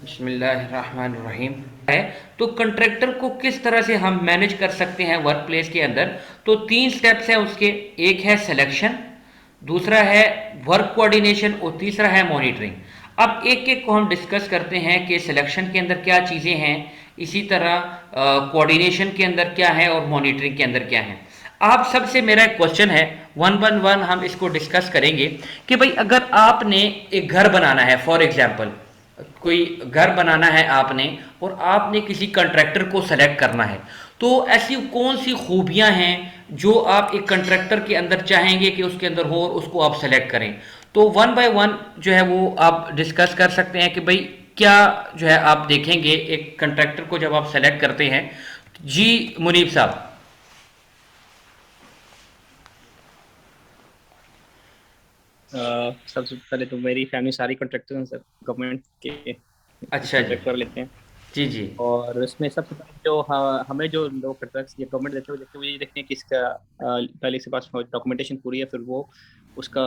बिस्मिल्लाहिर्रहमानिर्रहीम है। तो कंट्रैक्टर को किस तरह से हम मैनेज कर सकते हैं वर्क प्लेस के अंदर। तो तीन स्टेप्स हैं उसके। एक है सिलेक्शन, दूसरा है वर्क कोऑर्डिनेशन और तीसरा है मॉनिटरिंग। अब एक एक को हम डिस्कस करते हैं कि सिलेक्शन के अंदर क्या चीज़ें हैं, इसी तरह कोऑर्डिनेशन के अंदर क्या है और मॉनिटरिंग के अंदर क्या है। आप सबसे मेरा एक क्वेश्चन है, वन वन वन हम इसको डिस्कस करेंगे कि भाई अगर आपने एक घर बनाना है, फॉर एग्जाम्पल कोई घर बनाना है आपने, और आपने किसी कंट्रैक्टर को सेलेक्ट करना है, तो ऐसी कौन सी खूबियां हैं जो आप एक कंट्रैक्टर के अंदर चाहेंगे कि उसके अंदर हो और उसको आप सेलेक्ट करें। तो वन बाय वन जो है वो आप डिस्कस कर सकते हैं कि भाई क्या जो है आप देखेंगे एक कंट्रैक्टर को जब आप सेलेक्ट करते हैं। जी मुनीब साहब। सबसे पहले तो मेरी फैमिली सारी कॉन्ट्रैक्टर हैं सर, गवर्नमेंट के अच्छा जी। कॉन्ट्रैक्ट कर लेते हैं। जी जी। और इसमें सबसे पहले जो हमें जो लोग कॉन्ट्रैक्ट ये गवर्नमेंट देते हैं, वो देखते हैं, वो ये देखते हैं कि इसका पहले इसके पास डॉक्यूमेंटेशन पूरी है, फिर वो उसका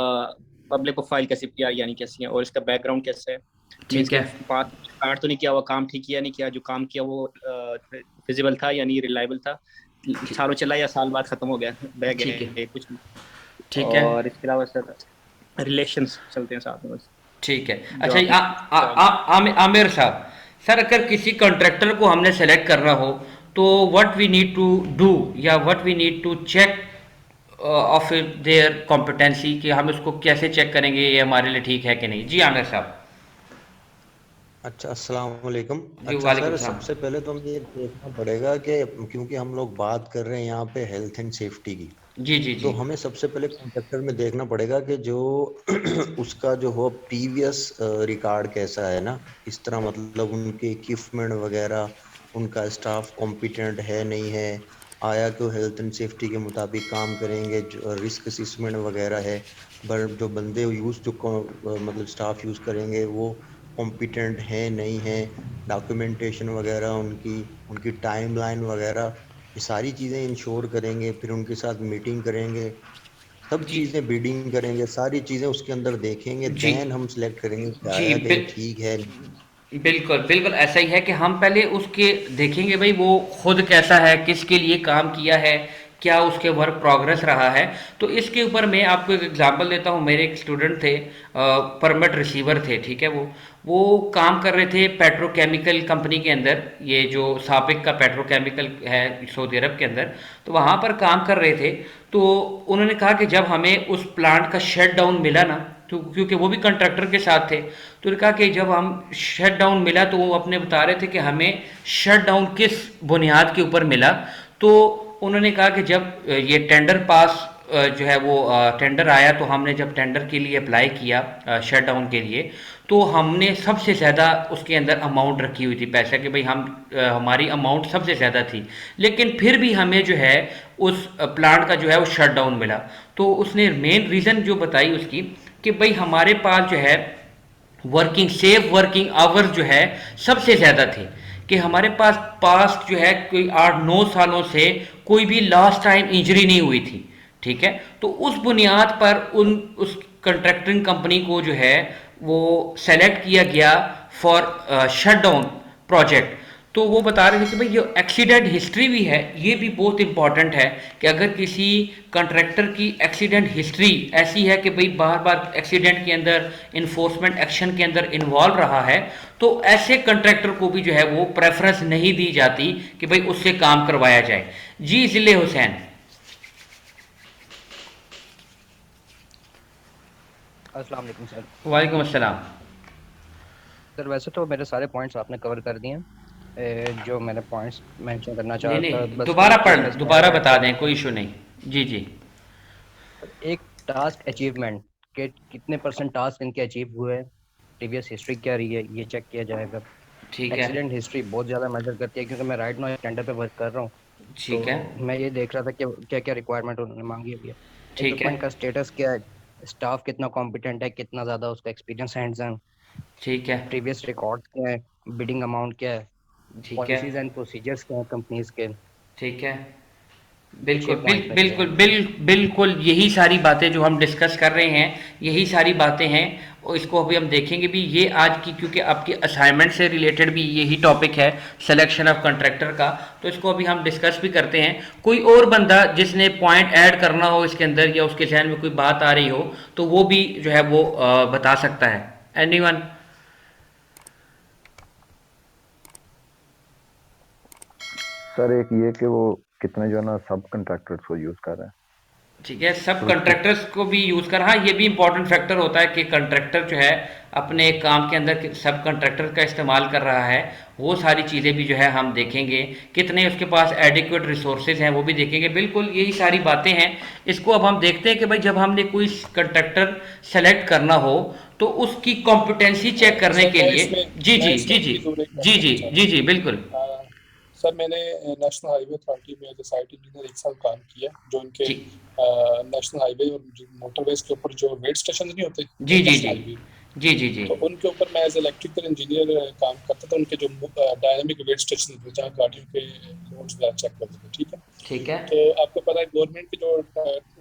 पब्लिक प्रोफाइल कैसी किया यानी कैसी है, और इसका बैकग्राउंड कैसा है। मीन्स ठीक के है। पास कार्ड तो नहीं किया हुआ, काम ठीक किया नहीं किया, जो काम किया वो फिजिबल था यानी रिलायबल था, ठीक। सालों चला या साल बाद खत्म हो गया, बह ठीक है। गए कुछ। ठीक है। और इसके अलावा सर रिलेशंस चलते हैं साथ में बस। ठीक है। जो अच्छा आपने आमिर साहब, सर अगर किसी कॉन्ट्रैक्टर को हमने सेलेक्ट करना हो, तो what we need to do या what we need to check of their competency, कि हम इसको कैसे चेक करेंगे ये हमारे लिए ठीक है कि नहीं। जी आमिर साहब। अच्छा, अस्सलाम वालेकुम। जी अच्छा वालेकुम सर, सलाम। सबसे पहले तो हमें ये देखना पड़ेगा कि क्योंकि हम लोग बात कर रहे हैं यहाँ पे हेल्थ एंड सेफ्टी की, जी जी तो जी। हमें सबसे पहले कॉन्ट्रैक्टर में देखना पड़ेगा कि जो उसका जो हो प्रीवियस रिकॉर्ड कैसा है ना। इस तरह मतलब उनके इक्विपमेंट वगैरह, उनका स्टाफ कॉम्पिटेंट है नहीं है, आया कि वो हेल्थ एंड सेफ्टी के मुताबिक काम करेंगे, जो रिस्क असेसमेंट वगैरह है, जो बंदे यूज़ मतलब स्टाफ यूज़ करेंगे वो कॉम्पिटेंट है नहीं है, डॉक्यूमेंटेशन वगैरह उनकी, उनकी टाइमलाइन वगैरह, ये सारी चीज़ें इंश्योर करेंगे। फिर उनके साथ मीटिंग करेंगे, सब जी चीज़ें बीडिंग करेंगे, सारी चीज़ें उसके अंदर देखेंगे, जी देन हम सिलेक्ट करेंगे कि जी। आया कि ठीक है। बिल्कुल बिल्कुल ऐसा ही है कि हम पहले उसके देखेंगे भाई वो खुद कैसा है, किसके लिए काम किया है, क्या उसके वर्क प्रोग्रेस रहा है। तो इसके ऊपर मैं आपको एक एग्जांपल देता हूँ। मेरे एक स्टूडेंट थे, परमिट रिसीवर थे, ठीक है। वो काम कर रहे थे पेट्रोकेमिकल कंपनी के अंदर, ये जो साबिक का पेट्रोकेमिकल है सऊदी अरब के अंदर। तो वहाँ पर काम कर रहे थे। तो उन्होंने कहा कि जब हमें उस प्लांट का शट डाउन मिला ना, तो क्योंकि वो भी कंट्रैक्टर के साथ थे, तो उन्होंने कहा कि जब हम शट डाउन मिला तो वो अपने बता रहे थे कि हमें शट डाउन किस बुनियाद के ऊपर मिला। तो उन्होंने कहा कि जब ये टेंडर पास जो है वो टेंडर आया, तो हमने जब टेंडर के लिए अप्लाई किया शट डाउन के लिए, तो हमने सबसे ज़्यादा उसके अंदर अमाउंट रखी हुई थी पैसा, कि भाई हम हमारी अमाउंट सबसे ज़्यादा थी। लेकिन फिर भी हमें जो है उस प्लांट का जो है वो शट डाउन मिला। तो उसने मेन रीज़न जो बताई उसकी, कि भाई हमारे पास जो है वर्किंग सेफ वर्किंग आवर्स जो है सबसे ज़्यादा थे, कि हमारे पास पास्ट जो है कोई 8 9 सालों से कोई भी लास्ट टाइम इंजरी नहीं हुई थी, ठीक है। तो उस बुनियाद पर उस कंट्रैक्टिंग कंपनी को जो है वो सेलेक्ट किया गया फॉर शट डाउन प्रोजेक्ट। तो वो बता रहे थे कि भाई ये एक्सीडेंट हिस्ट्री भी है, ये भी बहुत इंपॉर्टेंट है, कि अगर किसी कंट्रैक्टर की एक्सीडेंट हिस्ट्री ऐसी है कि भाई बार बार एक्सीडेंट के अंदर इन्फोर्समेंट एक्शन के अंदर इन्वॉल्व रहा है, तो ऐसे कंट्रैक्टर को भी जो है वो प्रेफरेंस नहीं दी जाती कि भाई उससे काम करवाया जाए। जी जिले हुसैन। अस्सलाम वालेकुम सर। वालेकुम अस्सलाम। सर वैसे तो मेरे सारे पॉइंट्स आपने कवर कर दिए हैं। जो मैंने पॉइंट्स मेंशन करना नहीं चाहा था, नहीं, बस एक चीज़ मैं इसमें और दोबारा ऐड बता कर दें, दूंगा। कोई इशू नहीं। जी जी। एक टास्क अचीवमेंट के कितने परसेंट टास्क इनके अचीव हुए, प्रीवियस हिस्ट्री क्या रही है, ये चेक किया जाएगा। ठीक है। एक्सीडेंट हिस्ट्री बहुत ज़्यादा मैटर करती है, क्योंकि मैं राइट नाउ एक टेंडर पे वर्क कर रहा हूँ। ठीक है। तो मैं ये देख रहा था कि क्या क्या रिक्वायरमेंट उन्होंने मांगी हुई है। ठीक है। इक्विपमेंट का स्टेटस क्या है, स्टाफ कितना कॉम्पिटेंट है, कितना ज़्यादा उसका एक्सपीरियंस हैंड्स ऑन, ठीक है। प्रीवियस रिकॉर्ड्स क्या है, बिडिंग अमाउंट क्या है, ठीक है। पॉलिसीज एंड प्रोसीजर्स क्या है कंपनीज के। ठीक है। ये बिल्कुल 6 पॉइंट मेरे बिल्कुल जहन में है। बिल्कुल यही सारी बातें जो हम डिस्कस कर रहे हैं, यही सारी बातें हैं। और इसको अभी हम देखेंगे भी। ये आज की, क्योंकि आपकी असाइनमेंट से रिलेटेड भी यही टॉपिक है सिलेक्शन ऑफ कंट्रैक्टर का, तो इसको अभी हम डिस्कस भी करते हैं। कोई और बंदा जिसने पॉइंट ऐड करना हो इसके अंदर, या उसके जहन में कोई बात आ रही हो, तो वो भी जो है वो बता सकता है। एनीवन? सर एक ये कि वो कितने जो है ना सब कंट्रैक्टर्स को यूज कर रहे हैं। ठीक है, सब कंट्रैक्टर्स को भी यूज कर, हाँ ये भी इंपॉर्टेंट फैक्टर होता है कि कंट्रैक्टर जो है अपने काम के अंदर सब कंट्रैक्टर का इस्तेमाल कर रहा है। वो सारी चीज़ें भी जो है हम देखेंगे, कितने उसके पास एडिक्वेट रिसोर्सेज हैं वो भी देखेंगे। बिल्कुल यही सारी बातें हैं। इसको अब हम देखते हैं कि भाई जब हमने कोई कंट्रैक्टर सेलेक्ट करना हो तो उसकी कॉम्पिटेंसी चेक करने के लिए। जी जी जी जी जी जी जी जी बिल्कुल। सर मैंने नेशनल हाईवे अथॉरिटी में एज ए साइट इंजीनियर 1 साल काम किया, जो उनके जी नेशनल हाईवे और मोटरवेज के ऊपर जो वेट स्टेशन नहीं होते जी जी नेशनल जी हाईवे, जी जी जी तो उनके ऊपर मैं एज इलेक्ट्रिकल इंजीनियर काम करता था। उनके जो डायनामिक वेट स्टेशन थे जहाँ गाड़ियों के लोड्स वगैरह चेक करते थे, ठीक है। ठीक है। तो आपको पता है गवर्नमेंट के जो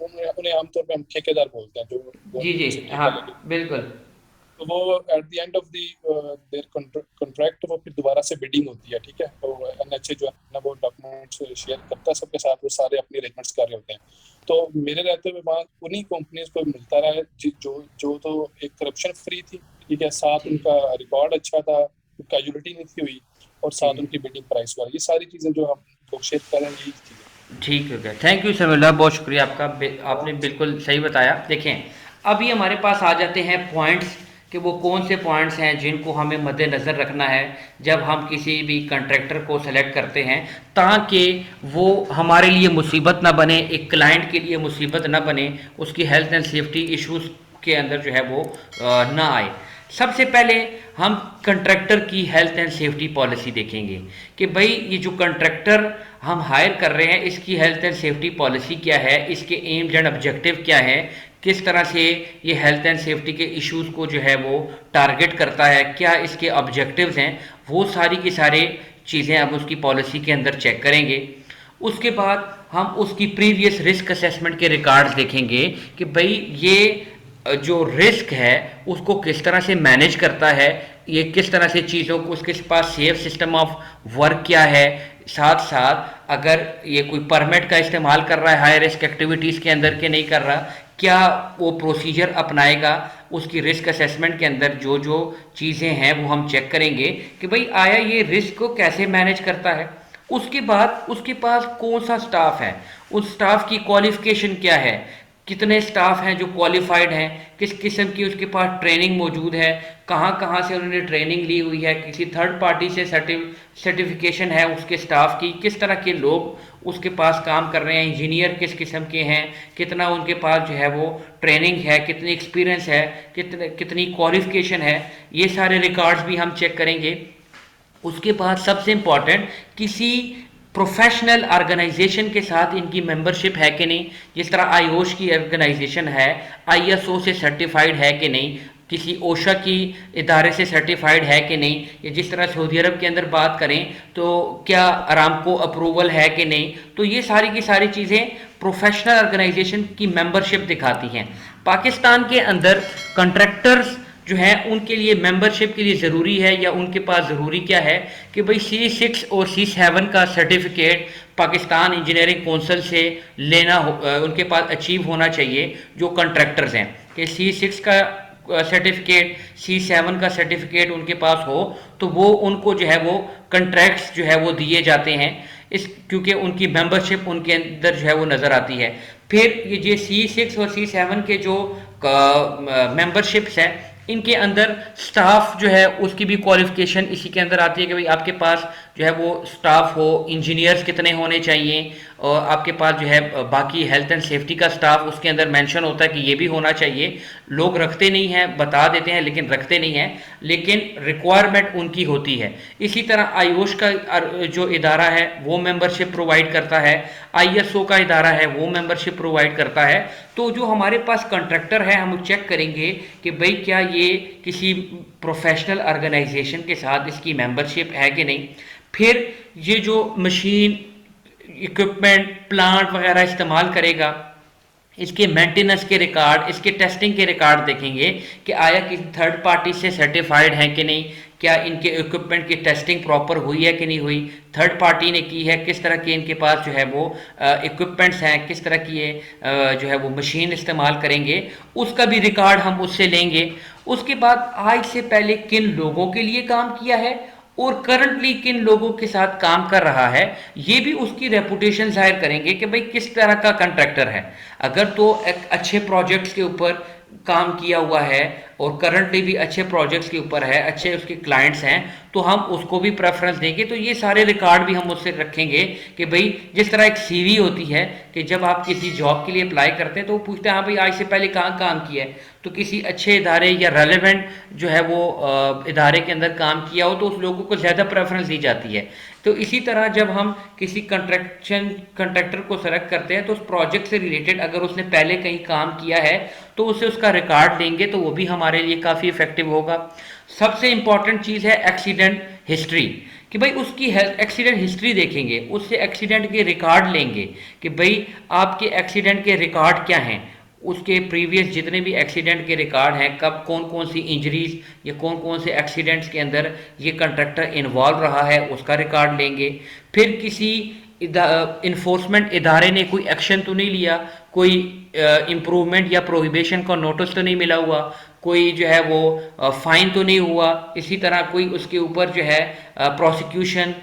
उन्हें आमतौर पे हम ठेकेदार बोलते हैं, जो जी जी गवर्नमेंट से हाँ ठेका लेके, बिल्कुल। तो वो at the end of their contract वो फिर दोबारा से बिडिंग होती है, ठीक है। तो एनएचए जो है ना वो डॉक्यूमेंट्स शेयर करता है सबके साथ, वो सारे अपनी अरेंजमेंट्स कर रहे होते हैं। तो मेरे रहते हुए वहाँ उन्हीं कंपनीज को मिलता रहा है जो जो तो एक करप्शन फ्री थी, ठीक है, साथ उनका रिकॉर्ड अच्छा था, कैजुअलिटी नहीं थी हुई, और साथ उनकी बिडिंग प्राइस वाली, ये सारी चीज़ें जो हम लोग शेयर कर रहे हैं यही चीज़ें। ठीक हो गया, थैंक यू समीउल्लाह, बहुत शुक्रिया आपका। आपने बिल्कुल सही बताया। देखें अभी हमारे पास आ जाते हैं पॉइंट्स, कि वो कौन से पॉइंट्स हैं जिनको हमें मद्देनज़र रखना है जब हम किसी भी कंट्रैक्टर को सेलेक्ट करते हैं, ताकि वो हमारे लिए मुसीबत ना बने, एक क्लाइंट के लिए मुसीबत ना बने, उसकी हेल्थ एंड सेफ्टी इश्यूज़ के अंदर जो है वो ना आए। सबसे पहले हम कंट्रैक्टर की हेल्थ एंड सेफ्टी पॉलिसी देखेंगे कि भाई ये जो कंट्रैक्टर हम हायर कर रहे हैं इसकी हेल्थ एंड सेफ्टी पॉलिसी क्या है, इसके एम्स एंड ऑब्जेक्टिव क्या है, किस तरह से ये हेल्थ एंड सेफ्टी के इश्यूज़ को जो है वो टारगेट करता है, क्या इसके ऑब्जेक्टिव्स हैं, वो सारी की सारी चीज़ें हम उसकी पॉलिसी के अंदर चेक करेंगे। उसके बाद हम उसकी प्रीवियस रिस्क असेसमेंट के रिकॉर्ड्स देखेंगे कि भाई ये जो रिस्क है उसको किस तरह से मैनेज करता है, ये किस तरह से चीज़ों को, उसके पास सेफ सिस्टम ऑफ वर्क क्या है, साथ साथ अगर ये कोई परमिट का इस्तेमाल कर रहा है हाई रिस्क एक्टिविटीज़ के अंदर के नहीं कर रहा, क्या वो प्रोसीजर अपनाएगा। उसकी रिस्क असेसमेंट के अंदर जो जो चीज़ें हैं वो हम चेक करेंगे कि भाई आया ये रिस्क को कैसे मैनेज करता है। उसके बाद उसके पास कौन सा स्टाफ है, उस स्टाफ की क्वालिफिकेशन क्या है, कितने स्टाफ हैं जो क्वालिफाइड हैं, किस किस्म की उसके पास ट्रेनिंग मौजूद है, कहाँ कहाँ से उन्होंने ट्रेनिंग ली हुई है, किसी थर्ड पार्टी से सर्टिफिकेशन है उसके स्टाफ की, किस तरह के लोग उसके पास काम कर रहे हैं, इंजीनियर किस किस्म के हैं, कितना उनके पास जो है वो ट्रेनिंग है, कितनी एक्सपीरियंस है, कितनी क्वालिफिकेशन है, ये सारे रिकॉर्ड्स भी हम चेक करेंगे। उसके बाद सबसे इम्पॉर्टेंट, किसी प्रोफेशनल ऑर्गेनाइजेशन के साथ इनकी मेंबरशिप है कि नहीं। जिस तरह आईओश की ऑर्गेनाइजेशन है, आईएसओ से सर्टिफाइड है कि नहीं, किसी ओशा की इदारे से सर्टिफाइड है कि नहीं, या जिस तरह सऊदी अरब के अंदर बात करें तो क्या अरामको अप्रूवल है कि नहीं। तो ये सारी की सारी चीज़ें प्रोफेशनल ऑर्गेनाइजेशन की मेंबरशिप दिखाती हैं। पाकिस्तान के अंदर कंट्रैक्टर्स जो है उनके लिए मेंबरशिप के लिए ज़रूरी है, या उनके पास ज़रूरी क्या है कि भाई C6 और C7 का सर्टिफिकेट पाकिस्तान इंजीनियरिंग कौंसिल से लेना उनके पास अचीव होना चाहिए जो कंट्रैक्टर्स हैं, कि C6 का सर्टिफिकेट, C7 का सर्टिफिकेट उनके पास हो तो वो उनको जो है वो कंट्रैक्ट्स जो है वो दिए जाते हैं, इस क्योंकि उनकी मेंबरशिप उनके अंदर जो है वो नज़र आती है। फिर ये C6 और C7 के जो मेंबरशिप्स हैं इनके अंदर स्टाफ जो है उसकी भी क्वालिफिकेशन इसी के अंदर आती है कि भाई आपके पास जो है वो स्टाफ हो, इंजीनियर्स कितने होने चाहिए, और आपके पास जो है बाकी हेल्थ एंड सेफ्टी का स्टाफ उसके अंदर मेंशन होता है कि ये भी होना चाहिए। लोग रखते नहीं हैं, बता देते हैं लेकिन रखते नहीं हैं, लेकिन रिक्वायरमेंट उनकी होती है। इसी तरह आईओश का जो इदारा है वो मेंबरशिप प्रोवाइड करता है, आईएसओ का इदारा है वो मेंबरशिप प्रोवाइड करता है। तो जो हमारे पास कंट्रैक्टर है हम चेक करेंगे कि भाई क्या ये किसी प्रोफेशनल ऑर्गेनाइजेशन के साथ इसकी मेंबरशिप है कि नहीं। फिर ये जो मशीन, इक्विपमेंट, प्लांट वगैरह इस्तेमाल करेगा इसके मेंटेनेंस के रिकॉर्ड, इसके टेस्टिंग के रिकॉर्ड देखेंगे कि आया किसी थर्ड पार्टी से सर्टिफाइड है कि नहीं, क्या इनके इक्विपमेंट की टेस्टिंग प्रॉपर हुई है कि नहीं हुई, थर्ड पार्टी ने की है, किस तरह के इनके पास जो है वो इक्विपमेंट्स हैं, किस तरह की ये जो है वो मशीन इस्तेमाल करेंगे, उसका भी रिकॉर्ड हम उससे लेंगे। उसके बाद आज से पहले किन लोगों के लिए काम किया है और करंटली किन लोगों के साथ काम कर रहा है, ये भी उसकी रेपुटेशन जाहिर करेंगे कि भाई किस तरह का कंट्रैक्टर है। अगर तो एक अच्छे प्रोजेक्ट्स के ऊपर काम किया हुआ है और करंटली भी अच्छे प्रोजेक्ट्स के ऊपर है, अच्छे उसके क्लाइंट्स हैं, तो हम उसको भी प्रेफरेंस देंगे। तो ये सारे रिकॉर्ड भी हम उससे रखेंगे कि भाई जिस तरह एक सीवी होती है कि जब आप किसी जॉब के लिए अप्लाई करते हैं तो वो पूछते हैं हाँ भाई आज से पहले कहाँ काम किया है, तो किसी अच्छे इदारे या रेलेवेंट जो है वो इदारे के अंदर काम किया हो तो उस लोगों को ज़्यादा प्रेफरेंस दी जाती है। तो इसी तरह जब हम किसी कंट्रैक्टर को सेलेक्ट करते हैं तो उस प्रोजेक्ट से रिलेटेड अगर उसने पहले कहीं काम किया है तो उसे उसका रिकॉर्ड लेंगे, तो वो भी हमारे लिए काफ़ी इफेक्टिव होगा। सबसे इंपॉर्टेंट चीज़ है एक्सीडेंट हिस्ट्री, कि भाई उसकी एक्सीडेंट हिस्ट्री देखेंगे, उससे एक्सीडेंट के रिकॉर्ड लेंगे कि भाई आपके एक्सीडेंट के रिकॉर्ड क्या हैं, उसके प्रीवियस जितने भी एक्सीडेंट के रिकॉर्ड हैं, कब कौन कौन सी इंजरीज या कौन कौन से एक्सीडेंट्स के अंदर ये कंट्रैक्टर इन्वॉल्व रहा है उसका रिकॉर्ड लेंगे। फिर किसी इन्फोर्समेंट इदारे ने कोई एक्शन तो नहीं लिया, कोई इम्प्रूवमेंट या प्रोहिबिशन का नोटिस तो नहीं मिला हुआ, कोई जो है वो फाइन तो नहीं हुआ, इसी तरह कोई उसके ऊपर जो है प्रोसिक्यूशन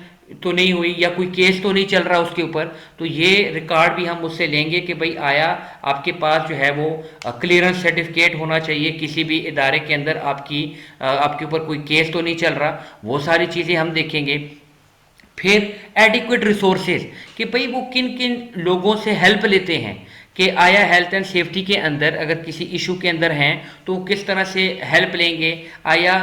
तो नहीं हुई या कोई केस तो नहीं चल रहा उसके ऊपर। तो ये रिकॉर्ड भी हम उससे लेंगे कि भाई आया आपके पास जो है वो क्लियरेंस सर्टिफिकेट होना चाहिए, किसी भी इदारे के अंदर आपके ऊपर कोई केस तो नहीं चल रहा, वो सारी चीज़ें हम देखेंगे। फिर एडिक्वेट रिसोर्सेज, कि भाई वो किन किन लोगों से हेल्प लेते हैं, कि आया हेल्थ एंड सेफ्टी के अंदर अगर किसी इशू के अंदर हैं तो किस तरह से हेल्प लेंगे, आया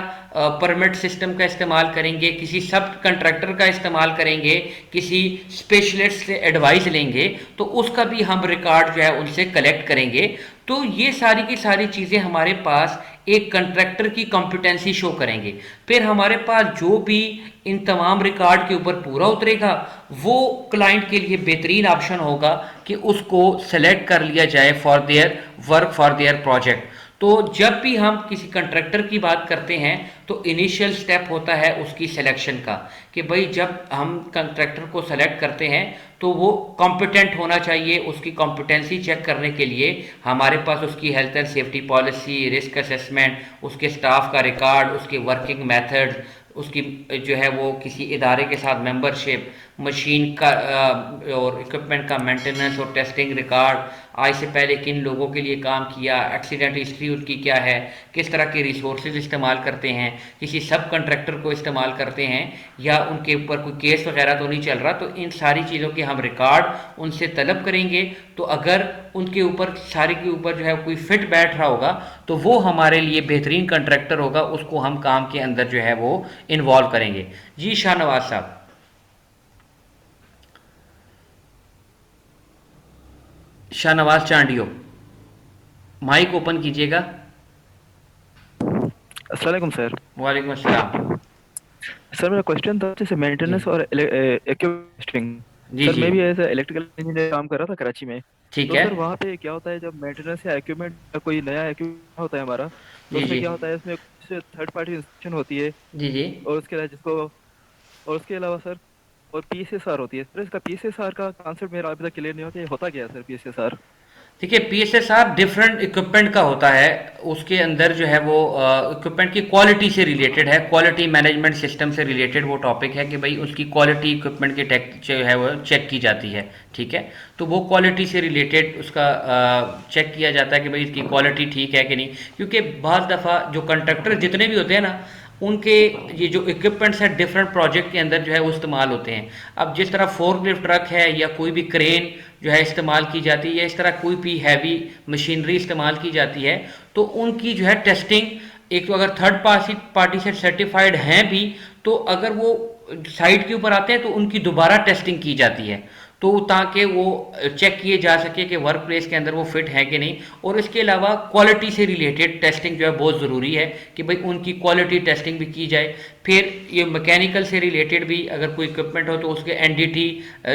परमिट सिस्टम का इस्तेमाल करेंगे, किसी सब कंट्रैक्टर का इस्तेमाल करेंगे, किसी स्पेशलिस्ट से एडवाइस लेंगे, तो उसका भी हम रिकॉर्ड जो है उनसे कलेक्ट करेंगे। तो ये सारी की सारी चीज़ें हमारे पास एक कंट्रैक्टर की कॉम्पिटेंसी शो करेंगे। फिर हमारे पास जो भी इन तमाम रिकॉर्ड के ऊपर पूरा उतरेगा वो क्लाइंट के लिए बेहतरीन ऑप्शन होगा कि उसको सेलेक्ट कर लिया जाए for their work for their project. तो जब भी हम किसी कंट्रैक्टर की बात करते हैं तो इनिशियल स्टेप होता है उसकी सिलेक्शन का, कि भाई जब हम कंट्रैक्टर को सेलेक्ट करते हैं तो वो कॉम्पिटेंट होना चाहिए। उसकी कॉम्पिटेंसी चेक करने के लिए हमारे पास उसकी health and safety policy, risk assessment, उसके स्टाफ का रिकॉर्ड, उसके वर्किंग मेथड, उसकी जो है वो किसी इदारे के साथ मेंबरशिप, मशीन का और इक्विपमेंट का मेंटेनेंस और टेस्टिंग रिकॉर्ड, आज से पहले किन लोगों के लिए काम किया, एक्सीडेंट हिस्ट्री उनकी क्या है, किस तरह के रिसोर्सेज इस्तेमाल करते हैं, किसी सब कंट्रैक्टर को इस्तेमाल करते हैं या उनके ऊपर कोई केस वगैरह तो नहीं चल रहा। तो इन सारी चीज़ों के हम रिकॉर्ड उनसे तलब करेंगे। तो अगर उनके ऊपर सारे के ऊपर जो है कोई फिट बैठ रहा होगा तो वो हमारे लिए बेहतरीन कंट्रैक्टर होगा, उसको हम काम के अंदर जो है वो इन्वॉल्व करेंगे। जी शाहनवाज साहब। शाहनवाज चांडियो, माइक ओपन कीजिएगा। अस्सलाम वालेकुम सर। वालेकुम अस्सलाम। सर मेरा क्वेश्चन था जैसे मेंटेनेंस और इक्विपमेंट। जी सर जी मैं भी ऐसे इलेक्ट्रिकल इंजीनियर काम कर रहा था कराची में। ठीक तो है। सर वहाँ पे क्या होता है जब मेंटेनेंस या इक्विपमेंट का कोई नया इक्विपमेंट होता है हमारा, तो जी उसमें जी क्या होता है इसमें कुछ थर्ड पार्टी इंस्पेक्शन होती है जी जी और उसके अलावा सर और पीएसएसआर होती है। सर इसका पीएसएसआर का कॉन्सेप्ट मेरा अभी तक क्लियर नहीं होता, ये होता क्या है सर पीएसएसआर? देखिए, पीएसएसआर डिफरेंट इक्विपमेंट का होता है। उसके अंदर जो है वो इक्विपमेंट की क्वालिटी से रिलेटेड है, क्वालिटी मैनेजमेंट सिस्टम से रिलेटेड वो टॉपिक है कि भाई उसकी क्वालिटी इक्विपमेंट की टेक जो है वो चेक की जाती है। ठीक है, तो वो क्वालिटी से रिलेटेड उसका चेक किया जाता है कि भाई इसकी क्वालिटी ठीक है कि नहीं, क्योंकि बहुत दफ़ा जो कंट्रैक्टर जितने भी होते हैं ना उनके ये जो इक्विपमेंट्स हैं डिफरेंट प्रोजेक्ट के अंदर जो है वो इस्तेमाल होते हैं। अब जिस तरह फोर्कलिफ्ट ट्रक है या कोई भी क्रेन जो है इस्तेमाल की जाती है या इस तरह कोई भी हैवी मशीनरी इस्तेमाल की जाती है, तो उनकी जो है टेस्टिंग, एक तो अगर थर्ड पार्टी से सर्टिफाइड हैं भी, तो अगर वो साइट के ऊपर आते हैं तो उनकी दोबारा टेस्टिंग की जाती है, तो ताकि वो चेक किए जा सके कि वर्क प्लेस के अंदर वो फिट है कि नहीं। और इसके अलावा क्वालिटी से रिलेटेड टेस्टिंग जो है बहुत ज़रूरी है कि भाई उनकी क्वालिटी टेस्टिंग भी की जाए। फिर ये मैकेनिकल से रिलेटेड भी अगर कोई इक्विपमेंट हो तो उसके एनडीटी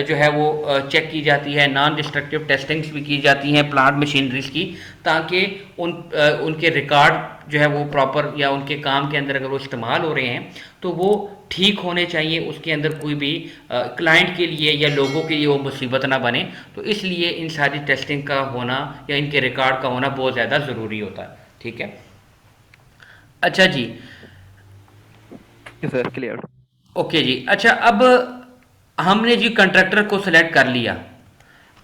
जो है वो चेक की जाती है, नॉन डिस्ट्रक्टिव टेस्टिंग्स भी की जाती हैं प्लांट मशीनरीज की, ताकि उनके रिकॉर्ड जो है वो प्रॉपर, या उनके काम के अंदर अगर वो इस्तेमाल हो रहे हैं तो वो ठीक होने चाहिए, उसके अंदर कोई भी क्लाइंट के लिए या लोगों के लिए वो मुसीबत ना बने। तो इसलिए इन सारी टेस्टिंग का होना या इनके रिकॉर्ड का होना बहुत ज़्यादा ज़रूरी होता है। ठीक है, अच्छा जी, सर क्लियर। ओके जी। अच्छा, अब हमने जी कंट्रैक्टर को सिलेक्ट कर लिया,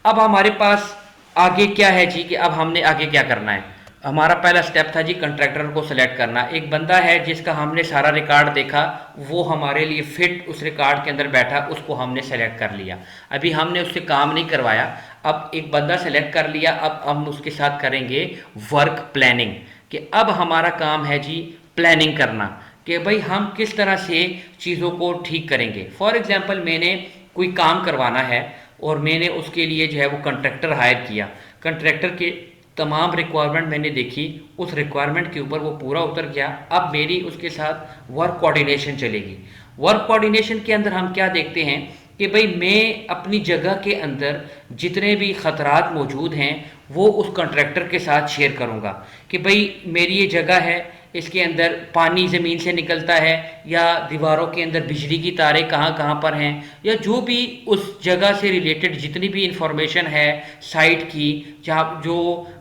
अब हमारे पास आगे क्या है जी, कि अब हमने आगे क्या करना है। हमारा पहला स्टेप था जी कंट्रैक्टर को सिलेक्ट करना। एक बंदा है जिसका हमने सारा रिकॉर्ड देखा, वो हमारे लिए फिट उस रिकॉर्ड के अंदर बैठा, उसको हमने सेलेक्ट कर लिया। अभी हमने उससे काम नहीं करवाया, अब एक बंदा सेलेक्ट कर लिया, अब हम उसके साथ करेंगे वर्क प्लानिंग, कि अब हमारा काम है जी प्लानिंग करना, कि भाई हम किस तरह से चीज़ों को ठीक करेंगे। फॉर एग्जांपल मैंने कोई काम करवाना है और मैंने उसके लिए जो है वो कंट्रैक्टर हायर किया, कंट्रैक्टर के तमाम रिक्वायरमेंट मैंने देखी, उस रिक्वायरमेंट के ऊपर वो पूरा उतर गया। अब मेरी उसके साथ वर्क कोऑर्डिनेशन चलेगी। वर्क कोऑर्डिनेशन के अंदर हम क्या देखते हैं कि भाई मैं अपनी जगह के अंदर जितने भी ख़तरात मौजूद हैं वो उस कंट्रैक्टर के साथ शेयर करूंगा, कि भाई मेरी ये जगह है, इसके अंदर पानी ज़मीन से निकलता है, या दीवारों के अंदर बिजली की तारें कहाँ कहाँ पर हैं, या जो भी उस जगह से रिलेटेड जितनी भी इंफॉर्मेशन है साइट की, जहाँ जो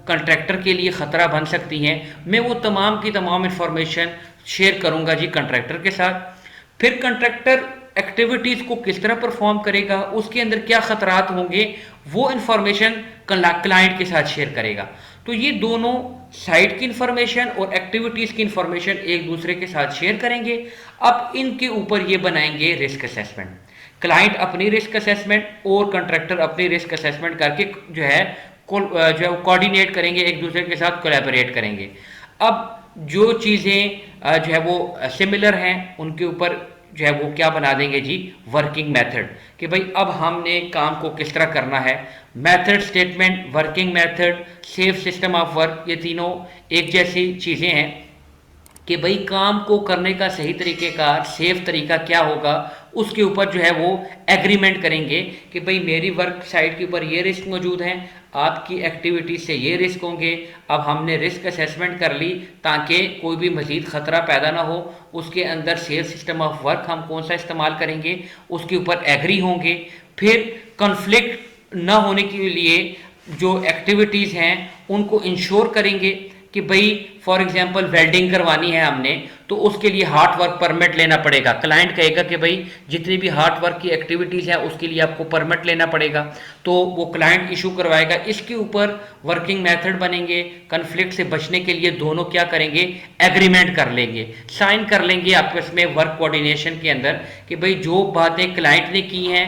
कंट्रैक्टर के लिए ख़तरा बन सकती हैं, मैं वो तमाम की तमाम इंफॉर्मेशन शेयर करूँगा जी कंट्रैक्टर के साथ। फिर कंट्रैक्टर एक्टिविटीज़ को किस तरह परफॉर्म करेगा, उसके अंदर क्या ख़तरात होंगे, वो इंफॉर्मेशन क्लाइंट के साथ शेयर करेगा। तो ये दोनों साइट की इंफॉर्मेशन और एक्टिविटीज़ की इंफॉर्मेशन एक दूसरे के साथ शेयर करेंगे। अब इनके ऊपर ये बनाएंगे रिस्क असेसमेंट। क्लाइंट अपनी रिस्क असेसमेंट और कंट्रैक्टर अपनी रिस्क असेसमेंट करके जो है कोऑर्डिनेट करेंगे, एक दूसरे के साथ कोलैबोरेट करेंगे। अब जो चीज़ें जो है वो सिमिलर हैं उनके ऊपर जो है वो क्या बना देंगे जी, वर्किंग मेथड, कि भाई अब हमने काम को किस तरह करना है। Method statement, working method, safe system of work, ये तीनों एक जैसी चीज़ें हैं कि भाई काम को करने का सही तरीके का सेफ तरीका क्या होगा, उसके ऊपर जो है वो एग्रीमेंट करेंगे कि भाई मेरी वर्क साइट के ऊपर ये रिस्क मौजूद हैं, आपकी एक्टिविटी से ये रिस्क होंगे। अब हमने रिस्क असेसमेंट कर ली ताकि कोई भी मज़ीद ख़तरा पैदा ना हो, उसके अंदर सेफ सिस्टम ऑफ वर्क हम कौन सा इस्तेमाल करेंगे उसके ऊपर एग्री होंगे। फिर कॉन्फ्लिक्ट ना होने के लिए जो एक्टिविटीज़ हैं उनको इंश्योर करेंगे कि भाई फॉर एग्जांपल वेल्डिंग करवानी है हमने, तो उसके लिए हार्ड वर्क परमिट लेना पड़ेगा। क्लाइंट कहेगा कि भाई जितनी भी हार्ड वर्क की एक्टिविटीज़ हैं उसके लिए आपको परमिट लेना पड़ेगा, तो वो क्लाइंट इशू करवाएगा। इसके ऊपर वर्किंग मेथड बनेंगे। कन्फ्लिक्ट से बचने के लिए दोनों क्या करेंगे, एग्रीमेंट कर लेंगे, साइन कर लेंगे आपस में वर्क कोऑर्डिनेशन के अंदर कि भाई जो बातें क्लाइंट ने की हैं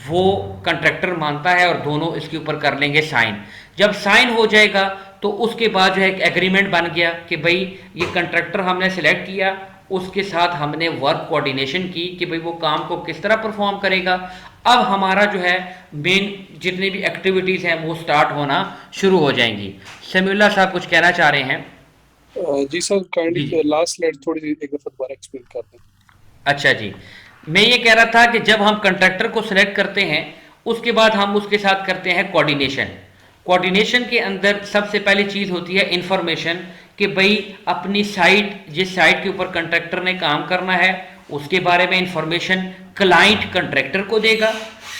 वो कंट्रैक्टर मानता है, और दोनों इसके ऊपर कर लेंगे साइन। जब साइन हो जाएगा तो उसके बाद जो है एक एग्रीमेंट बन गया कि भाई ये कंट्रैक्टर हमने सेलेक्ट किया, उसके साथ हमने वर्क कोऑर्डिनेशन की कि भाई वो काम को किस तरह परफॉर्म करेगा। अब हमारा जो है मेन जितनी भी एक्टिविटीज़ हैं वो स्टार्ट होना शुरू हो जाएंगी। समीउल्लाह साहब कुछ कहना चाह रहे हैं? जी सर, काइंडली लास्ट स्लाइड थोड़ी सी एक दफा दोबारा एक्सप्लेन कर दें। अच्छा जी, मैं ये कह रहा था कि जब हम कंट्रैक्टर को सिलेक्ट करते हैं उसके बाद हम उसके साथ करते हैं कोऑर्डिनेशन। कोऑर्डिनेशन के अंदर सबसे पहली चीज़ होती है इंफॉर्मेशन, कि भाई अपनी साइट, जिस साइट के ऊपर कंट्रैक्टर ने काम करना है उसके बारे में इंफॉर्मेशन क्लाइंट कंट्रैक्टर को देगा।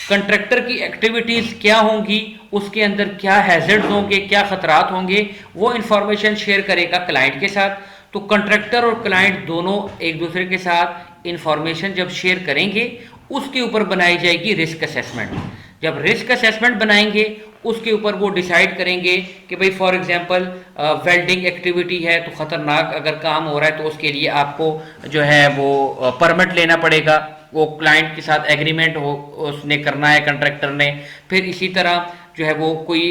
कंट्रैक्टर की एक्टिविटीज़ क्या होंगी, उसके अंदर क्या हैजर्ड्स होंगे, क्या खतरात होंगे, वो इंफॉर्मेशन शेयर करेगा क्लाइंट के साथ। तो कंट्रैक्टर और क्लाइंट दोनों एक दूसरे के साथ इंफॉर्मेशन जब शेयर करेंगे उसके ऊपर बनाई जाएगी रिस्क असेसमेंट। जब रिस्क असेसमेंट बनाएंगे उसके ऊपर वो डिसाइड करेंगे कि भाई फॉर एग्जांपल वेल्डिंग एक्टिविटी है तो ख़तरनाक अगर काम हो रहा है तो उसके लिए आपको जो है वो परमिट लेना पड़ेगा, वो क्लाइंट के साथ एग्रीमेंट हो उसने करना है कंट्रैक्टर ने। फिर इसी तरह जो है वो कोई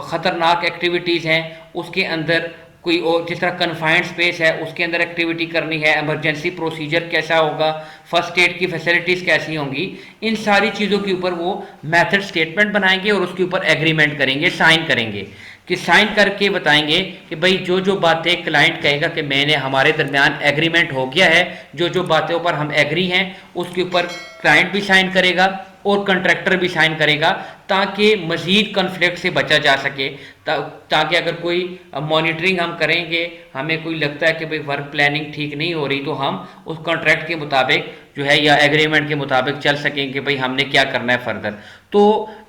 ख़तरनाक एक्टिविटीज़ हैं उसके अंदर कोई और जिस तरह कन्फाइंड स्पेस है उसके अंदर एक्टिविटी करनी है, इमरजेंसी प्रोसीजर कैसा होगा, फर्स्ट एड की फैसिलिटीज़ कैसी होंगी, इन सारी चीज़ों के ऊपर वो मेथड स्टेटमेंट बनाएंगे और उसके ऊपर एग्रीमेंट करेंगे, साइन करेंगे कि साइन करके बताएंगे कि भाई जो जो बातें क्लाइंट कहेगा कि मैंने हमारे दरमियान एग्रीमेंट हो गया है, जो जो बातों पर हम एग्री हैं उसके ऊपर क्लाइंट भी साइन करेगा और कंट्रैक्टर भी साइन करेगा, ताकि मज़ीद कन्फ्लिक्ट से बचा जा सके। ताकि अगर कोई मॉनिटरिंग हम करेंगे, हमें कोई लगता है कि भाई वर्क प्लानिंग ठीक नहीं हो रही, तो हम उस कॉन्ट्रैक्ट के मुताबिक जो है या एग्रीमेंट के मुताबिक चल सकेंगे कि भाई हमने क्या करना है फर्दर। तो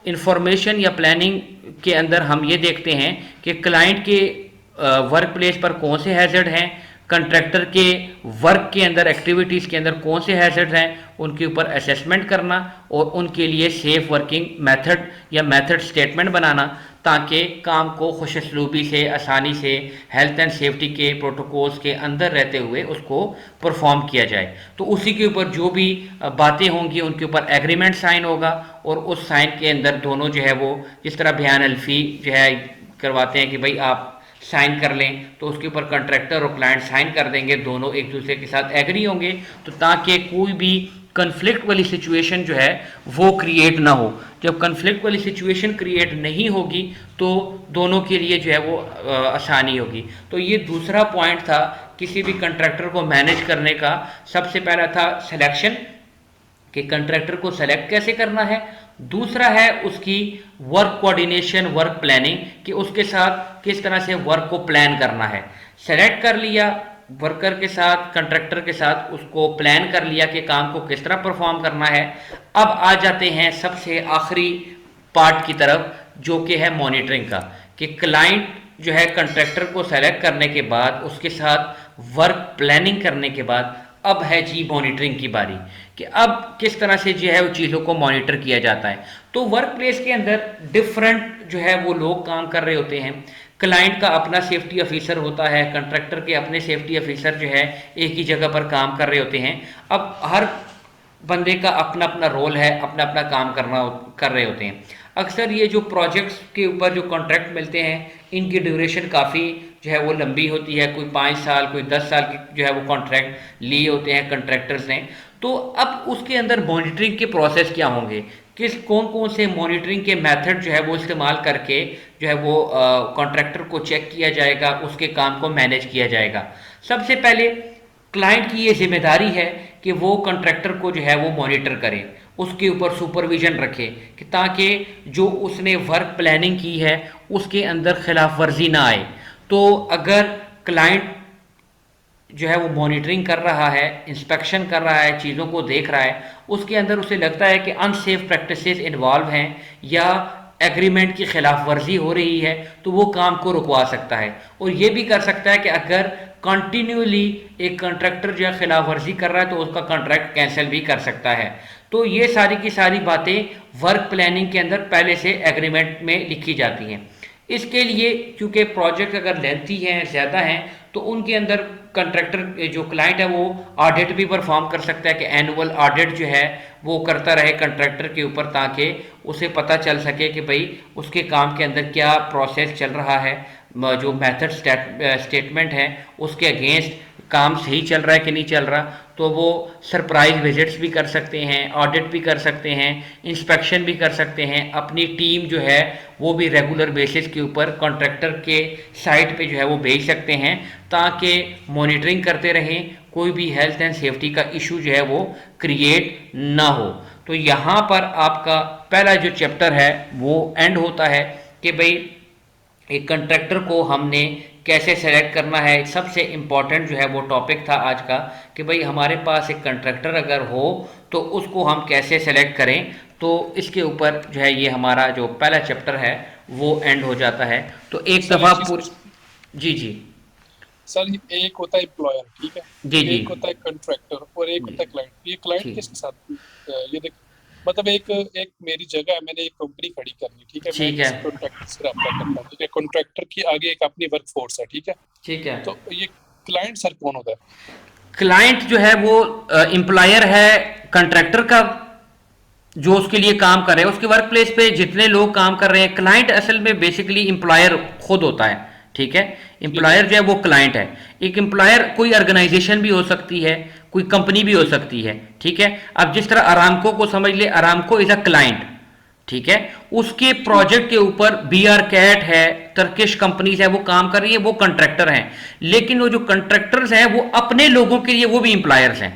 इंफॉर्मेशन या प्लानिंग के अंदर हम ये देखते हैं कि क्लाइंट के वर्क प्लेस पर कौन से हैजर्ड हैं, कंट्रैक्टर के वर्क के अंदर एक्टिविटीज़ के अंदर कौन से हैजर्ड हैं, उनके ऊपर असेसमेंट करना और उनके लिए सेफ वर्किंग मेथड या मेथड स्टेटमेंट बनाना, ताकि काम को खुशस्लूबी से, आसानी से, हेल्थ एंड सेफ्टी के प्रोटोकॉल्स के अंदर रहते हुए उसको परफॉर्म किया जाए। तो उसी के ऊपर जो भी बातें होंगी उनके ऊपर एग्रीमेंट साइन होगा, और उस साइन के अंदर दोनों जो है वो जिस तरह बयान अल्फी जो है करवाते हैं कि भाई आप साइन कर लें, तो उसके ऊपर कंट्रैक्टर और क्लाइंट साइन कर देंगे, दोनों एक दूसरे के साथ एग्री होंगे, तो ताकि कोई भी कन्फ्लिक्ट वाली सिचुएशन जो है वो क्रिएट ना हो। जब कन्फ्लिक्ट वाली सिचुएशन क्रिएट नहीं होगी तो दोनों के लिए जो है वो आसानी होगी। तो ये दूसरा पॉइंट था किसी भी कंट्रैक्टर को मैनेज करने का। सबसे पहला था सिलेक्शन, कि कंट्रैक्टर को सेलेक्ट कैसे करना है। दूसरा है उसकी वर्क कोऑर्डिनेशन, वर्क प्लानिंग, कि उसके साथ किस तरह से वर्क को प्लान करना है। सेलेक्ट कर लिया वर्कर के साथ, कंट्रैक्टर के साथ, उसको प्लान कर लिया कि काम को किस तरह परफॉर्म करना है। अब आ जाते हैं सबसे आखिरी पार्ट की तरफ, जो कि है मॉनिटरिंग का, कि क्लाइंट जो है कंट्रैक्टर को सेलेक्ट करने के बाद, उसके साथ वर्क प्लानिंग करने के बाद, अब है जी मॉनिटरिंग की बारी, कि अब किस तरह से जो है वो चीज़ों को मॉनिटर किया जाता है। तो वर्क प्लेस के अंदर डिफरेंट जो है वो लोग काम कर रहे होते हैं। क्लाइंट का अपना सेफ्टी ऑफिसर होता है, कंट्रैक्टर के अपने सेफ्टी ऑफिसर जो है एक ही जगह पर काम कर रहे होते हैं। अब हर बंदे का अपना अपना रोल है, अपना अपना काम कर रहे होते हैं। अक्सर ये जो प्रोजेक्ट्स के ऊपर जो कॉन्ट्रैक्ट मिलते हैं, इनकी ड्यूरेशन काफ़ी जो है वो लंबी होती है, कोई 5 साल, कोई 10 साल की जो है वो कॉन्ट्रैक्ट लिए होते हैं कंट्रैक्टर्स ने। तो अब उसके अंदर मॉनिटरिंग के प्रोसेस क्या होंगे, कौन कौन से मॉनिटरिंग के मेथड जो है वो इस्तेमाल करके जो है वो कॉन्ट्रैक्टर को चेक किया जाएगा, उसके काम को मैनेज किया जाएगा। सबसे पहले क्लाइंट की ये जिम्मेदारी है कि वो कॉन्ट्रैक्टर को जो है वो मॉनिटर करे, उसके ऊपर सुपरविजन रखे, कि ताकि जो उसने वर्क प्लानिंग की है उसके अंदर खिलाफ वर्जी ना आए। तो अगर क्लाइंट जो है वो मॉनिटरिंग कर रहा है, इंस्पेक्शन कर रहा है, चीज़ों को देख रहा है, उसके अंदर उसे लगता है कि अनसेफ प्रैक्टिसेस इन्वॉल्व हैं या एग्रीमेंट की खिलाफ वर्जी हो रही है, तो वो काम को रुकवा सकता है। और ये भी कर सकता है कि अगर कंटिन्यूली एक कॉन्ट्रैक्टर जो है खिलाफ वर्जी कर रहा है तो उसका कॉन्ट्रैक्ट कैंसिल भी कर सकता है। तो ये सारी की सारी बातें वर्क प्लानिंग के अंदर पहले से एग्रीमेंट में लिखी जाती हैं। इसके लिए क्योंकि प्रोजेक्ट अगर लेंथी हैं, ज़्यादा हैं, तो उनके अंदर कंट्रैक्टर जो क्लाइंट है वो ऑडिट भी परफॉर्म कर सकता है, कि एनुअल ऑडिट जो है वो करता रहे कंट्रैक्टर के ऊपर, ताकि उसे पता चल सके कि भाई उसके काम के अंदर क्या प्रोसेस चल रहा है, जो मेथड स्टेटमेंट है उसके अगेंस्ट काम सही चल रहा है कि नहीं चल रहा। तो वो सरप्राइज विजिट्स भी कर सकते हैं, ऑडिट भी कर सकते हैं, इंस्पेक्शन भी कर सकते हैं। अपनी टीम जो है वो भी रेगुलर बेसिस के ऊपर कॉन्ट्रैक्टर के साइट पे जो है वो भेज सकते हैं, ताकि मॉनिटरिंग करते रहें, कोई भी हेल्थ एंड सेफ्टी का इशू जो है वो क्रिएट ना हो। तो यहाँ पर आपका पहला जो चैप्टर है वो एंड होता है कि भाई एक कंट्रैक्टर को हमने कैसे सेलेक्ट करना है। सबसे इम्पॉर्टेंट जो है वो टॉपिक था आज का, कि भाई हमारे पास एक कंट्रैक्टर अगर हो तो उसको हम कैसे सेलेक्ट करें। तो इसके ऊपर जो है ये हमारा जो पहला चैप्टर है वो एंड हो जाता है। तो एक दफ़ा जी जी सर, एक होता है एम्प्लॉयर, ठीक है, जी जी, एक होता है कंट्रैक्टर और एक होता है क्लाइंट। ये क्लाइंट किसके साथ, ये देख मतलब एक मेरी जगह है, मैंने एक कंपनी खड़ी करनी, ठीक है, मैं इस कॉन्ट्रैक्टर से रब्ता करता हूं, ठीक है। कॉन्ट्रैक्टर की आगे एक अपनी वर्क फोर्स है, ठीक है, ठीक है। तो ये क्लाइंट सर कौन होता है? क्लाइंट जो है वो एम्प्लॉयर है कंट्रैक्टर का, जो उसके लिए काम कर रहे हैं, उसके वर्क प्लेस पे जितने लोग काम कर रहे हैं। क्लाइंट असल में बेसिकली एम्प्लॉयर खुद होता है, ठीक है। एम्प्लॉयर जो है वो क्लाइंट है। एक एम्प्लॉयर कोई ऑर्गेनाइजेशन भी हो सकती है, कोई कंपनी भी हो सकती है, ठीक है। अब जिस तरह अरामको को समझ ले, अरामको इज अ क्लाइंट, ठीक है, उसके प्रोजेक्ट के ऊपर बीआर कैट है, टर्किश कंपनीज है, वो काम कर रही है, वो कंट्रैक्टर हैं। लेकिन वो जो कंट्रैक्टर्स हैं वो अपने लोगों के लिए वो भी एम्प्लॉयर्स हैं।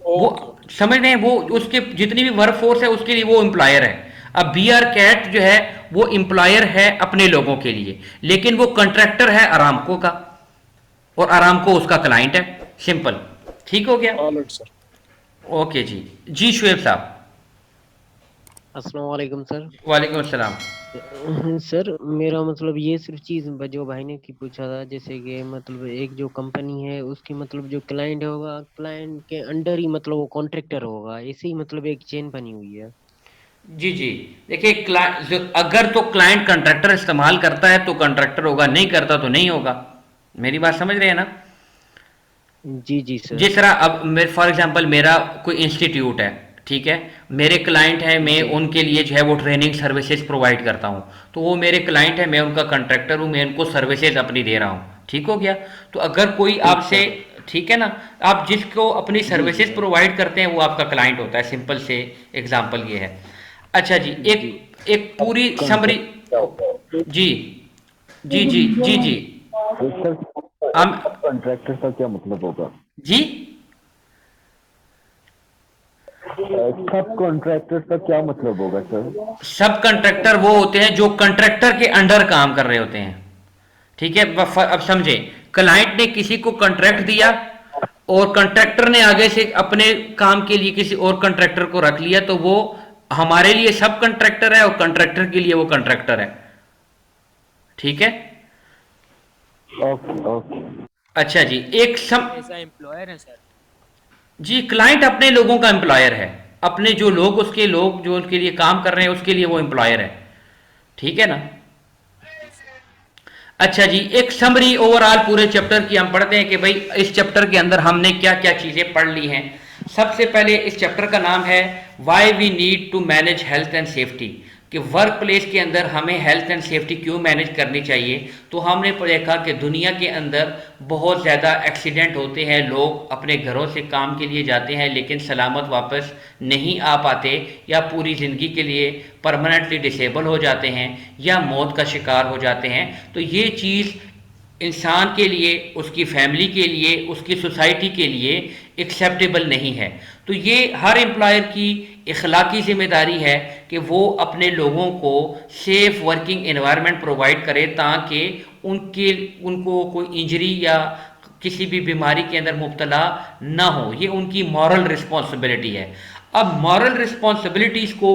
वो समझ रहे हैं, वो उसके जितनी भी वर्क फोर्स है उसके लिए वो एम्प्लॉयर है। अब बीआर कैट जो है वो एम्प्लॉयर है अपने लोगों के लिए, लेकिन वो कंट्रैक्टर है अरामको का, और अरामको उसका क्लाइंट है। सिंपल, ठीक हो गया? Alright sir. ओके जी। जी शुएब साहब। अस्सलाम वालेकुम सर। वालेकुम अस्सलाम। सर मेरा मतलब ये सिर्फ चीज़ जो भाई ने की पूछा था, जैसे कि मतलब एक जो कंपनी है उसकी मतलब जो क्लाइंट होगा, क्लाइंट के अंडर ही मतलब वो कॉन्ट्रैक्टर होगा, ऐसे ही मतलब एक चेन बनी हुई है। जी जी, देखिए अगर तो क्लाइंट कंट्रैक्टर इस्तेमाल करता है तो कंट्रैक्टर होगा, नहीं करता तो नहीं होगा। मेरी बात समझ रहे हैं ना? जी जी सर। जिस तरह अब मेरे फॉर एग्जांपल मेरा कोई इंस्टीट्यूट है, ठीक है, मेरे क्लाइंट है, मैं उनके लिए जो है वो ट्रेनिंग सर्विसेज प्रोवाइड करता हूँ, तो वो मेरे क्लाइंट है, मैं उनका कंट्रैक्टर हूँ, मैं उनको सर्विसेज अपनी दे रहा हूँ। ठीक हो गया? तो अगर कोई आपसे, ठीक है ना, आप जिसको अपनी सर्विसेज प्रोवाइड करते हैं वो आपका क्लाइंट होता है। सिंपल से एग्जाम्पल ये है। अच्छा जी, एक एक पूरी समरी। जी जी जी जी जी हम कॉन्ट्रैक्टर का क्या मतलब होगा? जी, सब कॉन्ट्रैक्टर का क्या मतलब होगा सर? सब कंट्रैक्टर वो होते हैं जो कंट्रैक्टर के अंडर काम कर रहे होते हैं। ठीक है, अब समझे, क्लाइंट ने किसी को कॉन्ट्रैक्ट दिया और कंट्रैक्टर ने आगे से अपने काम के लिए किसी और कंट्रैक्टर को रख लिया, तो वो हमारे लिए सब कंट्रैक्टर है और कंट्रैक्टर के लिए वो कंट्रैक्टर है। ठीक है? Okay okay. अच्छा जी, ऐसा एम्प्लॉयर है सर? जी, क्लाइंट अपने लोगों का एम्प्लॉयर है, अपने जो लोग उसके लोग जो उसके लिए काम कर रहे हैं उसके लिए वो एम्प्लॉयर है। ठीक है ना? अच्छा जी, एक समरी ओवरऑल पूरे चैप्टर की हम पढ़ते हैं कि भाई इस चैप्टर के अंदर हमने क्या क्या चीजें पढ़ ली हैं। सबसे पहले इस चैप्टर का नाम है why we need to manage health and safety, कि वर्क प्लेस के अंदर हमें हेल्थ एंड सेफ्टी क्यों मैनेज करनी चाहिए। तो हमने देखा कि दुनिया के अंदर बहुत ज़्यादा एक्सीडेंट होते हैं, लोग अपने घरों से काम के लिए जाते हैं लेकिन सलामत वापस नहीं आ पाते, या पूरी ज़िंदगी के लिए परमानेंटली डिसेबल हो जाते हैं या मौत का शिकार हो जाते हैं। तो ये चीज़ इंसान के लिए, उसकी फैमिली के लिए, उसकी सोसाइटी के लिए एक्सेप्टेबल नहीं है। तो ये हर एम्प्लॉयर की इखलाकी जिम्मेदारी है कि वो अपने लोगों को सेफ वर्किंग एनवायरनमेंट प्रोवाइड करे ताकि उनको कोई इंजरी या किसी भी बीमारी के अंदर मुब्तला ना हो। ये उनकी मॉरल रिस्पॉन्सिबिलिटी है। अब मॉरल रिस्पॉन्सिबिलिटीज़ को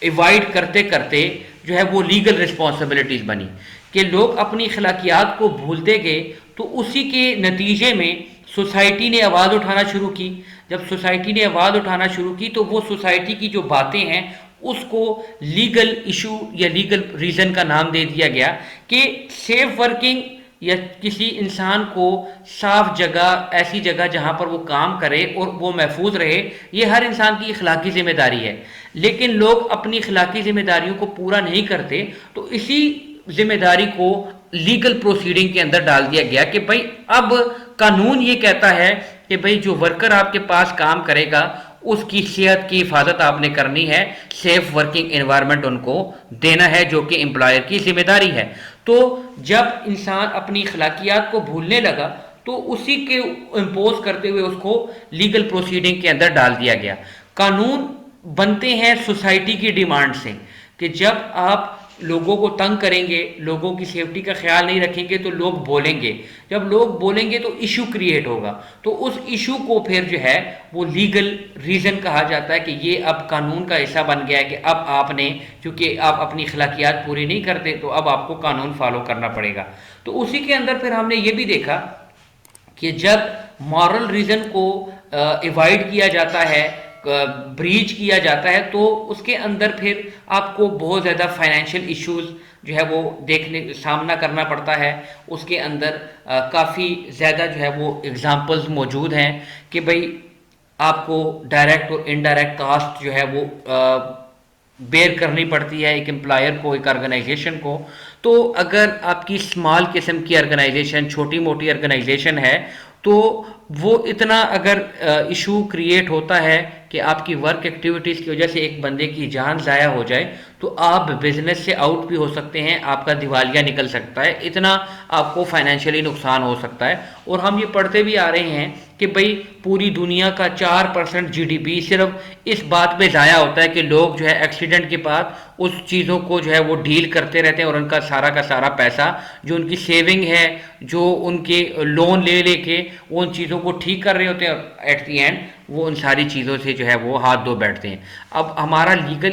एवॉइड करते करते जो है वो लीगल रिस्पॉन्सिबिलिटीज़ बनी कि लोग अपनी अखलाकियात को भूलते गए, तो उसी के नतीजे में सोसाइटी ने आवाज़ उठाना शुरू की। जब सोसाइटी ने आवाज़ उठाना शुरू की तो वो सोसाइटी की जो बातें हैं उसको लीगल इशू या लीगल रीज़न का नाम दे दिया गया कि सेफ वर्किंग या किसी इंसान को साफ जगह, ऐसी जगह जहाँ पर वो काम करे और वो महफूज रहे, ये हर इंसान की अखलाकी जिम्मेदारी है। लेकिन लोग अपनी अखलाकी जिम्मेदारियों को पूरा नहीं करते, तो इसी जिम्मेदारी को लीगल प्रोसीडिंग के अंदर डाल दिया गया कि भाई अब कानून ये कहता है कि भाई जो वर्कर आपके पास काम करेगा उसकी सेहत की हिफाजत आपने करनी है, सेफ वर्किंग एनवायरनमेंट उनको देना है जो कि एम्प्लॉयर की जिम्मेदारी है। तो जब इंसान अपनी अखलाकियात को भूलने लगा तो उसी के इम्पोज करते हुए उसको लीगल प्रोसीडिंग के अंदर डाल दिया गया। कानून बनते हैं सोसाइटी की डिमांड से कि जब आप लोगों को तंग करेंगे, लोगों की सेफ्टी का ख्याल नहीं रखेंगे तो लोग बोलेंगे, जब लोग बोलेंगे तो इशू क्रिएट होगा, तो उस इशू को फिर जो है वो लीगल रीज़न कहा जाता है कि ये अब कानून का हिस्सा बन गया है कि अब आपने, क्योंकि आप अपनी अखलाकियात पूरी नहीं करते तो अब आपको कानून फॉलो करना पड़ेगा। तो उसी के अंदर फिर हमने ये भी देखा कि जब मॉरल रीज़न को एवॉइड किया जाता है, ब्रीच किया जाता है, तो उसके अंदर फिर आपको बहुत ज़्यादा फाइनेंशियल इश्यूज जो है वो सामना करना पड़ता है। उसके अंदर काफ़ी ज़्यादा जो है वो एग्जांपल्स मौजूद हैं कि भाई आपको डायरेक्ट और इनडायरेक्ट कास्ट जो है वो बेयर करनी पड़ती है एक एम्प्लॉयर को, एक ऑर्गेनाइजेशन को। तो अगर आपकी स्मॉल किस्म की ऑर्गेनाइजेशन, छोटी मोटी ऑर्गेनाइजेशन है, तो वो इतना अगर इशू क्रिएट होता है कि आपकी वर्क एक्टिविटीज़ की वजह से एक बंदे की जान ज़ाया हो जाए, तो आप बिजनेस से आउट भी हो सकते हैं, आपका दिवालिया निकल सकता है, इतना आपको फाइनेंशियली नुकसान हो सकता है। और हम ये पढ़ते भी आ रहे हैं कि भाई पूरी दुनिया का 4% जीडीपी सिर्फ इस बात पे ज़ाया होता है कि लोग जो है एक्सीडेंट के बाद उस चीज़ों को जो है वो डील करते रहते हैं, और उनका सारा का सारा पैसा जो उनकी सेविंग है, जो उनके लोन ले लेके वो उन चीज़ों को ठीक कर रहे होते हैं, एट दी एंड वो उन सारी चीज़ों से जो है वो हाथ धो बैठते हैं। अब हमारा लीगल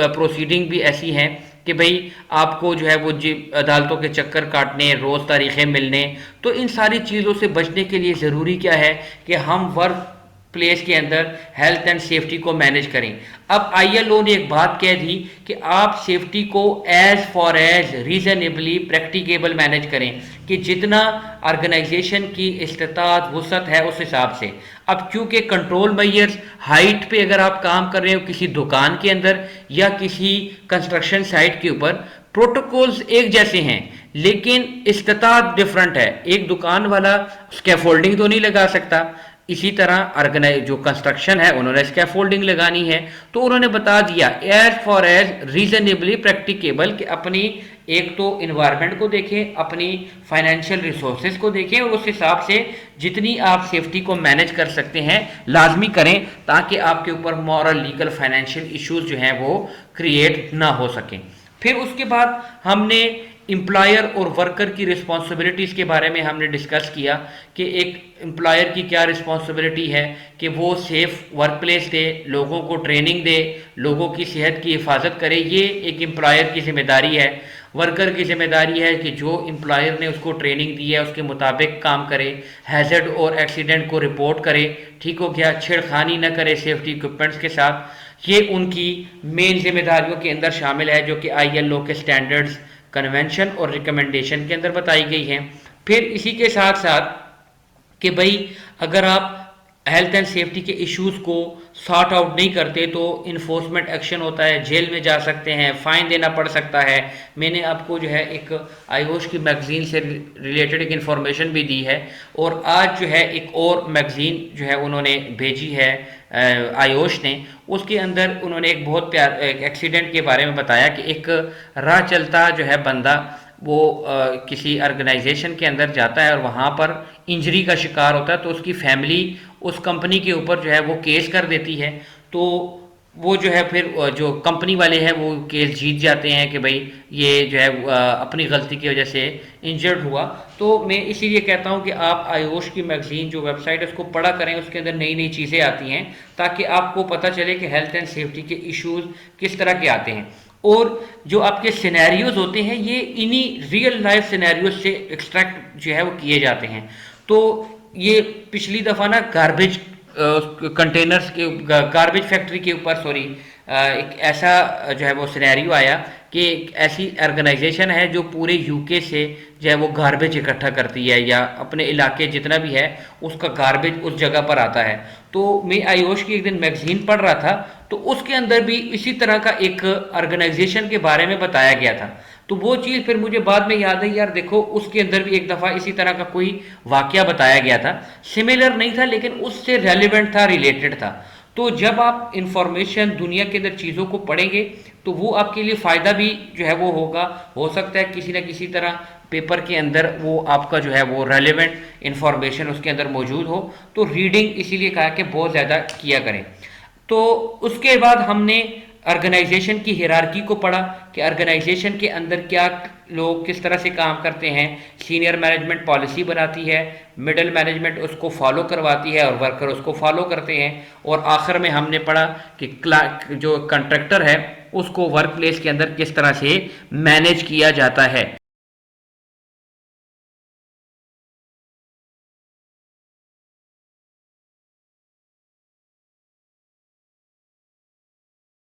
प्रोसीडिंग भी ऐसी है कि भाई आपको जो है वो अदालतों के चक्कर काटने, रोज़ तारीखें मिलने, तो इन सारी चीज़ों से बचने के लिए ज़रूरी क्या है कि हम वर्क प्लेस के अंदर हेल्थ एंड सेफ्टी को मैनेज करें। अब आईएलओ ने एक बात कह दी कि आप सेफ्टी को as far as reasonably practicable manage करें, कि जितना ऑर्गेनाइजेशन की इस्तात वसत है उस हिसाब से। अब क्योंकि कंट्रोल मेजर्स हाइट पे अगर आप काम कर रहे हो किसी दुकान के अंदर या किसी कंस्ट्रक्शन साइट के ऊपर, प्रोटोकॉल्स एक जैसे हैं लेकिन इस्तात डिफरेंट है। एक दुकान वाला स्कैफोल्डिंग तो नहीं लगा सकता, इसी तरह जो कंस्ट्रक्शन है उन्होंने स्कैफोल्डिंग लगानी है, तो उन्होंने बता दिया as far as reasonably practicable कि अपनी एक तो इन्वायरमेंट को देखें, अपनी फाइनेंशियल रिसोर्सेज को देखें, और उस हिसाब से जितनी आप सेफ्टी को मैनेज कर सकते हैं लाजमी करें, ताकि आपके ऊपर मॉरल, लीगल, फाइनेंशियल इश्यूज जो हैं वो क्रिएट ना हो सकें। फिर उसके बाद हमने एम्प्लॉयर और वर्कर की रिस्पॉन्सिबिलिटीज़ के बारे में हमने डिस्कस किया कि एक एम्प्लॉयर की क्या रिस्पॉन्सिबिलिटी है कि वो सेफ वर्क प्लेस दे, लोगों को ट्रेनिंग दे, लोगों की सेहत की हिफाजत करे, ये एक एम्प्लॉयर की जिम्मेदारी है। वर्कर की जिम्मेदारी है कि जो एम्प्लॉयर ने उसको ट्रेनिंग दी है उसके मुताबिक काम करे, हैजर्ड और एक्सीडेंट को रिपोर्ट करे, ठीक हो गया, छेड़खानी न करे सेफ्टी इक्विपमेंट्स के साथ। ये उनकी मेन जिम्मेदारियों के अंदर शामिल है जो कि आईएलओ के स्टैंडर्ड्स, कन्वेंशन और रिकमेंडेशन के अंदर बताई गई हैं। फिर इसी के साथ साथ कि भाई अगर आप हेल्थ एंड सेफ्टी के इश्यूज को सॉर्ट आउट नहीं करते तो इन्फोर्समेंट एक्शन होता है, जेल में जा सकते हैं, फाइन देना पड़ सकता है। मैंने आपको जो है एक आयोश की मैगजीन से रिलेटेड एक इन्फॉर्मेशन भी दी है, और आज जो है एक और मैगजीन जो है उन्होंने भेजी है आयोश ने, उसके अंदर उन्होंने एक बहुत एक एक्सीडेंट के बारे में बताया कि एक राह चलता जो है बंदा वो किसी ऑर्गेनाइजेशन के अंदर जाता है और वहाँ पर इंजरी का शिकार होता है, तो उसकी फैमिली उस कंपनी के ऊपर जो है वो केस कर देती है। तो वो जो है फिर जो कंपनी वाले हैं वो केस जीत जाते हैं कि भाई ये जो है अपनी गलती की वजह से इंजर्ड हुआ। तो मैं इसीलिए कहता हूँ कि आप आयोश की मैगजीन जो वेबसाइट है उसको पढ़ा करें, उसके अंदर नई नई चीज़ें आती हैं ताकि आपको पता चले कि हेल्थ एंड सेफ्टी के इश्यूज किस तरह के आते हैं। और जो आपके सिनेरियोज होते हैं ये इन्हीं रियल लाइफ सिनेरियोज से एक्सट्रैक्ट जो है वो किए जाते हैं। तो ये पिछली दफ़ा ना गार्बेज कंटेनर्स के गार्बेज फैक्ट्री के ऊपर एक ऐसा जो है वो सिनेरियो आया कि एक ऐसी ऑर्गेनाइजेशन है जो पूरे यूके से जो है वो गार्बेज इकट्ठा करती है, या अपने इलाके जितना भी है उसका गार्बेज उस जगह पर आता है। तो मैं आयोश की एक दिन मैगजीन पढ़ रहा था, तो उसके अंदर भी इसी तरह का एक ऑर्गेनाइजेशन के बारे में बताया गया था। तो वो चीज़ फिर मुझे बाद में याद है, यार देखो उसके अंदर भी एक दफ़ा इसी तरह का कोई वाकया बताया गया था, सिमिलर नहीं था लेकिन उससे रेलिवेंट था, रिलेटेड था। तो जब आप इंफॉर्मेशन दुनिया के अंदर चीज़ों को पढ़ेंगे तो वो आपके लिए फ़ायदा भी जो है वो होगा। हो सकता है किसी न किसी तरह पेपर के अंदर वो आपका जो है वो रेलेवेंट इंफॉर्मेशन उसके अंदर मौजूद हो। तो रीडिंग इसीलिए कहा कि बहुत ज़्यादा किया करें। तो उसके बाद हमने ऑर्गेनाइजेशन की हिरार्की को पढ़ा कि ऑर्गेनाइजेशन के अंदर क्या लोग किस तरह से काम करते हैं। सीनियर मैनेजमेंट पॉलिसी बनाती है, मिडिल मैनेजमेंट उसको फॉलो करवाती है और वर्कर उसको फॉलो करते हैं। और आखिर में हमने पढ़ा कि जो कंट्रैक्टर है उसको वर्क प्लेस के अंदर किस तरह से मैनेज किया जाता है।